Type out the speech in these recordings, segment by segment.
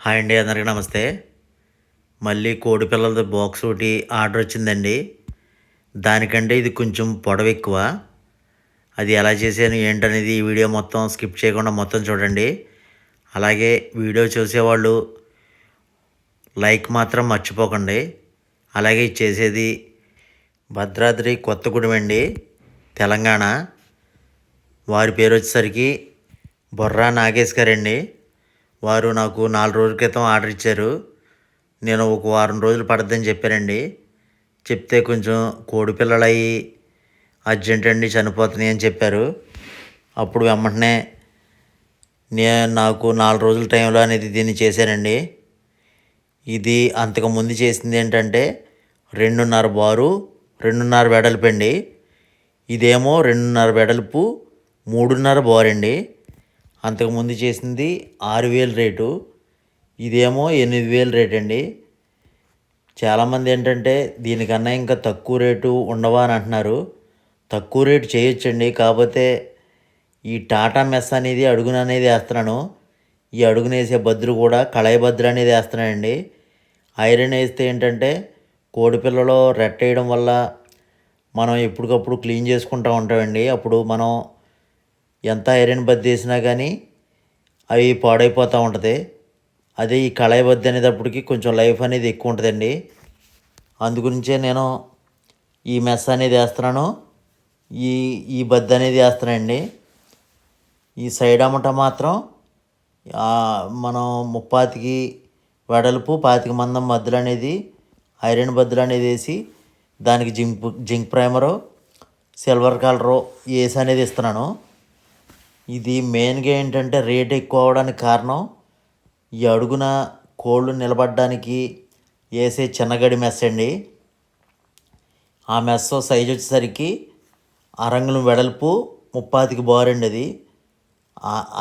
Hi అండి, అందరికీ నమస్తే. మళ్ళీ కోడి పిల్లలది బాక్స్ ఒకటి ఆర్డర్ వచ్చిందండి. దానికంటే ఇది కొంచెం పొడవు ఎక్కువ. అది ఎలా చేశాను ఏంటనేది ఈ వీడియో మొత్తం స్కిప్ చేయకుండా మొత్తం చూడండి. అలాగే వీడియో చూసేవాళ్ళు లైక్ మాత్రం మర్చిపోకండి. అలాగే ఇది చేసేది భద్రాద్రి కొత్తగూడెం అండి, తెలంగాణ. వారి పేరు వచ్చేసరికి బొర్రా నాగేష్ గారండి. వారు నాకు 4 రోజుల క్రితం ఆర్డర్ ఇచ్చారు. నేను ఒక వారం రోజులు పడుతుందని చెప్పానండి. చెప్తే కొంచెం కోడి పిల్లలు అయ్యి అర్జెంట్ అండి, చనిపోతున్నాయి అని చెప్పారు. అప్పుడు వెంటనే నాకు 4 రోజుల టైంలో అనేది దీన్ని చేశానండి. ఇది అంతకుముందు చేసింది ఏంటంటే 2.5 బారు 2.5 వెడల్పు అండి. ఇదేమో 2.5 వెడల్పు 3.5 బారండి. అంతకుముందు చేసింది 6,000 రేటు, ఇదేమో 8,000 రేట్ అండి. చాలామంది ఏంటంటే దీనికన్నా ఇంకా తక్కువ రేటు ఉండవా అని అంటున్నారు. తక్కువ రేటు చేయొచ్చండి, కాకపోతే ఈ టాటా మెస్ అనేది అడుగున అనేది వేస్తున్నాను. ఈ అడుగున వేసే బద్దులు కూడా కళాయి బద్దులు అనేది వేస్తున్నానండి. ఐరన్ వేస్తే ఏంటంటే కోడిపిల్లలో రెట్టేయడం వల్ల మనం ఎప్పటికప్పుడు క్లీన్ చేసుకుంటూ ఉంటామండి. అప్పుడు మనం ఎంత ఐరన్ బద్ద వేసినా కానీ అవి పాడైపోతూ ఉంటుంది. అదే ఈ కళాయి బద్ద అనేటప్పటికి కొంచెం లైఫ్ అనేది ఎక్కువ ఉంటుందండి. అందుగురించే నేను ఈ మెస్ అనేది వేస్తున్నాను. ఈ ఈ బద్ద అనేది వేస్తున్నానండి. ఈ సైడ్ అమ్మట మాత్రం మనం 30కి వెడల్పు 25 మందం బద్దులు అనేది ఐరన్ బద్దులు అనేది వేసి దానికి జింక్ ప్రైమరు సిల్వర్ కలరు వేసి అనేది ఇస్తున్నాను. ఇది మెయిన్గా ఏంటంటే రేట్ ఎక్కువ అవడానికి కారణం ఈ అడుగున కోళ్ళు నిలబడడానికి వేసే చిన్నగడి మెస్ అండి. ఆ మెస్ సైజు వచ్చేసరికి అరంగుళం వెడల్పు 30కి బారండి.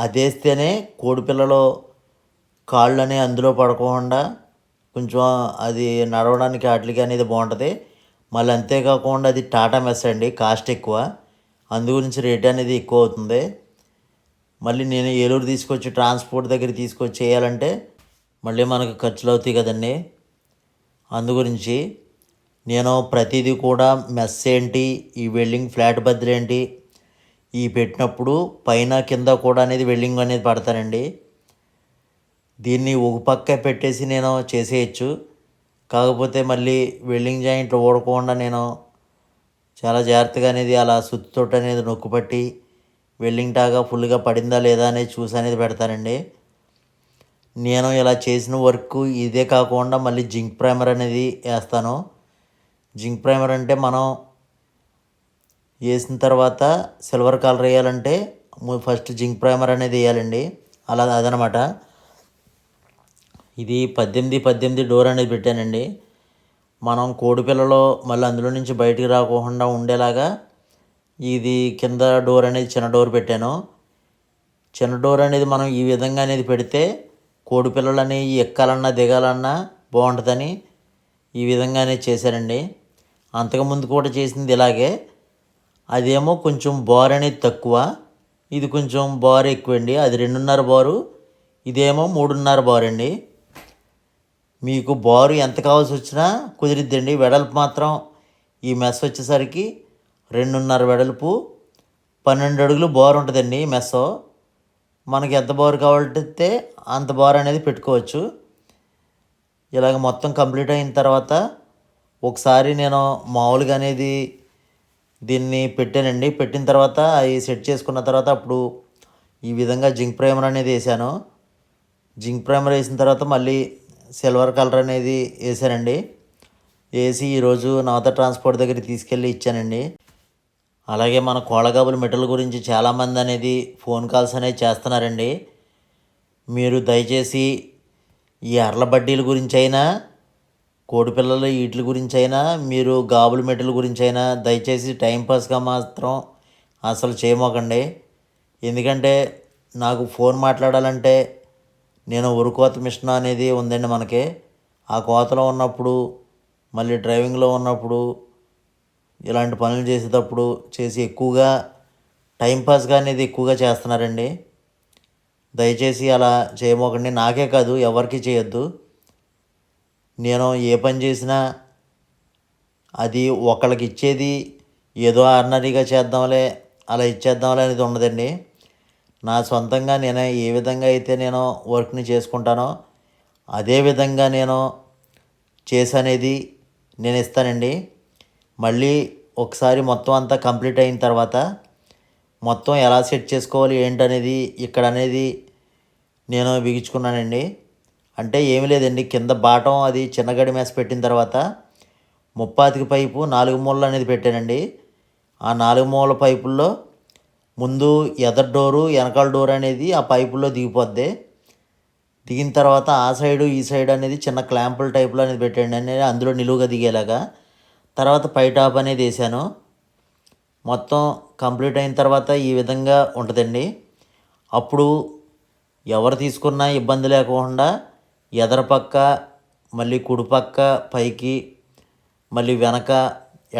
అది వేస్తేనే కోడిపిల్లలో కాళ్ళు అనేవి అందులో పడకుండా కొంచెం అది నడవడానికి వాటికి అనేది బాగుంటుంది. మళ్ళీ అంతేకాకుండా అది టాటా మెస్ అండి, కాస్ట్ ఎక్కువ, అందుగురించి రేట్ అనేది ఎక్కువ అవుతుంది. మళ్ళీ నేను ఏలూరు తీసుకొచ్చి ట్రాన్స్పోర్ట్ దగ్గర తీసుకొచ్చి చేయాలంటే మళ్ళీ మనకు ఖర్చులు అవుతాయి కదండి. అందుగురించి నేను ప్రతిదీ కూడా మెస్ ఏంటి, ఈ వెల్డింగ్ ఫ్లాట్ బద్దలు ఏంటి, ఈ పెట్టినప్పుడు పైన కింద కూడా అనేది వెల్డింగ్ అనేది పడతానండి. దీన్ని ఒక పక్క పెట్టేసి నేను చేసేయచ్చు, కాకపోతే మళ్ళీ వెల్డింగ్ జాయింట్లు ఊడకుండా నేను చాలా జాగ్రత్తగా అనేది అలా సుత్తితోటి అనేది నొక్కుపట్టి వెల్డింగ్ టాగా ఫుల్గా పడిందా లేదా అనేది చూసి అనేది పెడతానండి. నేను ఇలా చేసిన వర్క్ ఇదే కాకుండా మళ్ళీ జింక్ ప్రైమర్ అనేది వేస్తాను. జింక్ ప్రైమర్ అంటే మనం వేసిన తర్వాత సిల్వర్ కలర్ వేయాలంటే ఫస్ట్ జింక్ ప్రైమర్ అనేది వేయాలండి. అదనమాట. ఇది 18 డోర్ అనేది పెట్టానండి. మనం కోడిపిల్లలో మళ్ళీ అందులో నుంచి బయటికి రాకుండా ఉండేలాగా ఇది కింద డోర్ అనేది చిన్న డోర్ పెట్టాను. చిన్న డోర్ అనేది మనం ఈ విధంగా అనేది పెడితే కోడిపిల్లలు అనేవి ఎక్కాలన్నా దిగాలన్నా బాగుంటుందని ఈ విధంగా అనేది చేశానండి. అంతకుముందు కూడా చేసింది ఇలాగే. అదేమో కొంచెం బార్ అనేది తక్కువ, ఇది కొంచెం బార్ ఎక్కువ అండి. అది 2.5 బారు, ఇదేమో 3.5 బార్ అండి. మీకు బారు ఎంత కావాల్సి వచ్చినా కుదిరిద్దండి. వెడల్పు మాత్రం ఈ మెస్ వచ్చేసరికి 2.5 వెడల్పు 12 అడుగులు బారు ఉంటుందండి మెస్. మనకి ఎంత బారు కావాలంటే అంత బారు అనేది పెట్టుకోవచ్చు. ఇలాగ మొత్తం కంప్లీట్ అయిన తర్వాత ఒకసారి నేను మామూలుగా అనేది దీన్ని పెట్టానండి. పెట్టిన తర్వాత అవి సెట్ చేసుకున్న తర్వాత అప్పుడు ఈ విధంగా జింక్ ప్రైమర్ అనేది వేసాను. జింక్ ప్రైమర్ వేసిన తర్వాత మళ్ళీ సిల్వర్ కలర్ అనేది వేసానండి. వేసి ఈరోజు నవత ట్రాన్స్పోర్ట్ దగ్గర తీసుకెళ్ళి ఇచ్చానండి. అలాగే మన కోళ్ళగాబుల మెటల్ గురించి చాలామంది అనేది ఫోన్ కాల్స్ అనేవి చేస్తున్నారండి. మీరు దయచేసి ఈ అర్ల బడ్డీల గురించి అయినా కోడిపిల్లల వీటి గురించి అయినా మీరు గాబుల మెటల్ గురించి అయినా దయచేసి టైంపాస్గా మాత్రం అసలు చేయమోకండి. ఎందుకంటే నాకు ఫోన్ మాట్లాడాలంటే నేను ఉరుకోత మిషన్ అనేది ఉందండి మనకి. ఆ కోతలో ఉన్నప్పుడు మళ్ళీ డ్రైవింగ్లో ఉన్నప్పుడు ఇలాంటి పనులు చేసేటప్పుడు ఎక్కువగా టైంపాస్గా అనేది ఎక్కువగా చేస్తున్నారండి. దయచేసి అలా చేయమోకండి. నాకే కాదు ఎవరికి చేయొద్దు. నేను ఏ పని చేసినా అది ఒకళ్ళకి ఇచ్చేది ఏదో ఆర్డినరీగా చేద్దాంలే అలా ఇచ్చేద్దాంలే అనేది ఉండదండి. నా సొంతంగా నేను ఏ విధంగా అయితే నేను వర్క్ని చేసుకుంటానో అదే విధంగా నేను చేసి నేను ఇస్తానండి. మళ్ళీ ఒకసారి మొత్తం అంతా కంప్లీట్ అయిన తర్వాత మొత్తం ఎలా సెట్ చేసుకోవాలి ఏంటనేది ఇక్కడ అనేది నేను బిగించుకున్నానండి. అంటే ఏమి లేదండి, కింద బాటం అది చిన్న గడి మేస పెట్టిన తర్వాత ముప్పాతికి పైపు 4 మూలలు అనేది పెట్టానండి. ఆ 4 మూలల పైపుల్లో ముందు ఎదర్ డోరు వెనకాల డోర్ అనేది ఆ పైపుల్లో దిగిపోద్ది. దిగిన తర్వాత ఆ సైడు ఈ సైడ్ అనేది చిన్న క్లాంపుల టైప్లో అనేది పెట్టండి అనేది అందులో నిలువుగా దిగేలాగా. తర్వాత పై టాప్ అనేది వేసాను. మొత్తం కంప్లీట్ అయిన తర్వాత ఈ విధంగా ఉంటుందండి. అప్పుడు ఎవరు తీసుకున్నా ఇబ్బంది లేకుండా ఎదర పక్క మళ్ళీ కుడి పక్క పైకి మళ్ళీ వెనక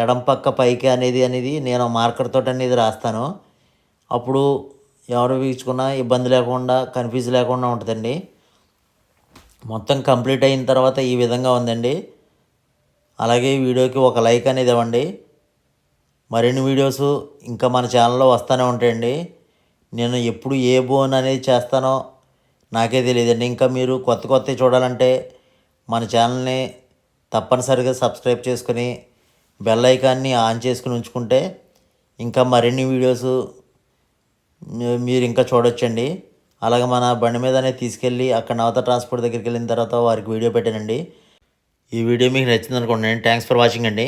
ఎడం పక్క పైకి అనేది నేను మార్కర్ తోటి అనేది రాస్తాను. అప్పుడు ఎవరు వీచుకున్నా ఇబ్బంది లేకుండా కన్ఫ్యూజ్ లేకుండా ఉంటుందండి. మొత్తం కంప్లీట్ అయిన తర్వాత ఈ విధంగా ఉందండి. అలాగే వీడియోకి ఒక లైక్ అనేది ఇవ్వండి. మరిన్ని వీడియోస్ ఇంకా మన ఛానల్లో వస్తూనే ఉంటాయండి. నేను ఎప్పుడు ఏ బోన్ అనేది చేస్తానో నాకే తెలియదండి. ఇంకా మీరు కొత్తవి చూడాలంటే మన ఛానల్ని తప్పనిసరిగా సబ్స్క్రైబ్ చేసుకుని బెల్ ఐకాన్ని ఆన్ చేసుకుని ఉంచుకుంటే ఇంకా మరిన్ని వీడియోస్ మీరు ఇంకా చూడొచ్చండి. అలాగే మన బండి మీదనే తీసుకెళ్ళి అక్కడ నవత ట్రాన్స్పోర్ట్ దగ్గరికి వెళ్ళిన తర్వాత వారికి వీడియో పెట్టానండి. ఈ వీడియో మీకు నచ్చింది అనుకోండి. థ్యాంక్స్ ఫర్ వాచింగ్ అండి.